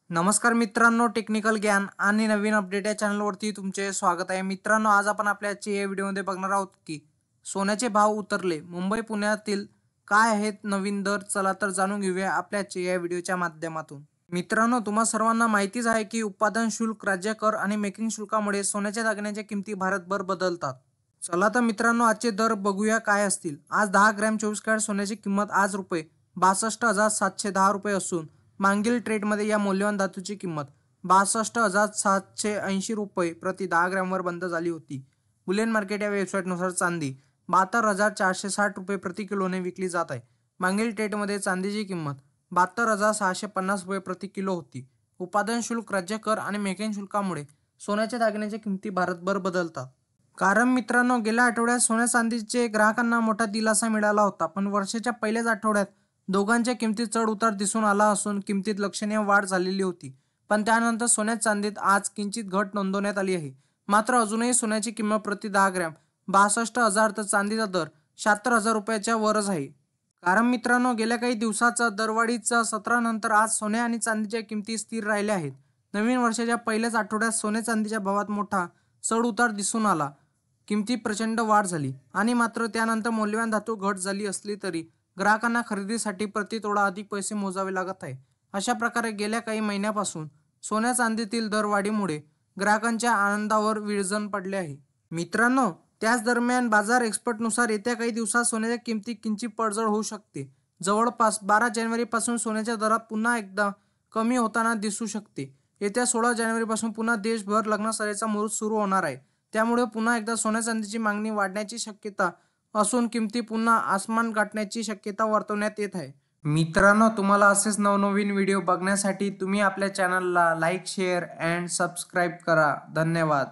नमस्कार मित्रांनो, टेक्निकल ज्ञान आणि नवीन अपडेट या चॅनलवरती तुमचे स्वागत आहे. मित्रांनो, आज आपण आपल्या आजच्या या व्हिडिओमध्ये बघणार आहोत की सोन्याचे भाव उतरले. मुंबई पुण्यातील काय आहेत नवीन दर? चला तर जाणून घेऊया आपल्या आजच्या या व्हिडिओच्या माध्यमातून. मित्रांनो, तुम्हा सर्वांना माहितीच आहे की उत्पादन शुल्क, राज्य कर आणि मेकिंग शुल्कामुळे सोन्याच्या दागिन्यांच्या किमती भारतभर बदलतात. चला तर मित्रांनो, आजचे दर बघूया काय असतील. आज 10 ग्रॅम 24 कॅरेट सोन्याची किंमत आज ₹62,710 असून मागील ट्रेडमध्ये या मौल्यवान धातूची किंमत ₹62,780 प्रति 10 ग्रॅमवर बंद झाली होती. बुलियन मार्केट या वेबसाईटनुसार चांदी ₹72,460 प्रति किलोने विकली जात आहे. मागील ट्रेडमध्ये चांदीची किंमत ₹72,650 प्रति किलो होती. उत्पादन शुल्क, राज्य कर आणि मेकिंग शुल्कामुळे सोन्याच्या दागिन्यांच्या किमती भारतभर बदलतात. कारण मित्रांनो, गेल्या आठवड्यात सोन्या चांदीचे ग्राहकांना मोठा दिलासा मिळाला होता, पण वर्षाच्या पहिल्याच आठवड्यात दोघांच्या किमतीत चढ उतार दिसून आला असून किमतीत लक्षणीय वाढ झालेली होती. पण त्यानंतर सोन्या चांदीत आज किंचित घट नोंदवण्यात आली आहे. मात्र अजूनही सोन्याची किंमत प्रति 10 ग्रॅम 62,000 तर चांदीचा दर ₹76,000 वरच आहे. कारण मित्रांनो, गेल्या काही दिवसाचा दरवाढीच्या सत्रानंतर आज सोने आणि चांदीच्या किमती स्थिर राहिल्या आहेत. नवीन वर्षाच्या पहिल्याच आठवड्यात सोने चांदीच्या भावात मोठा चढ उतार दिसून आला. किमतीत प्रचंड वाढ झाली आणि मात्र त्यानंतर मौल्यवान धातू घट झाली असली तरी ग्राहकांना खरेदीसाठी प्रति तोडा अधिक पैसे मोजावे लागत आहे. अशा प्रकारे गेल्या काही महिन्यापासून सोन्या चांदीतील दरवाढीमुळे ग्राहकांच्या आनंदावर विरजण पडले आहे. मित्रांनो, त्याच दरम्यान बाजार एक्सपर्टनुसार येत्या काही दिवसात सोन्याच्या किमतीत किंचित पडझड होऊ शकते. जवळपास 12 जानेवारीपासून सोन्याच्या दरात पुन्हा एकदा कमी होताना दिसू शकते. येत्या 16 जानेवारीपासून पुन्हा देशभर लग्नसराईचा मुहूर्त सुरू होणार आहे. त्यामुळे पुन्हा एकदा सोन्या चांदीची मागणी वाढण्याची शक्यता असून किमती पुन्हा आसमान गाठण्याची शक्यता वर्तवण्यात येत आहे. मित्रांनो, तुम्हाला असेच नवनवीन व्हिडिओ बघण्यासाठी तुम्ही आपल्या चॅनलला लाईक, शेअर अँड सबस्क्राईब करा. धन्यवाद.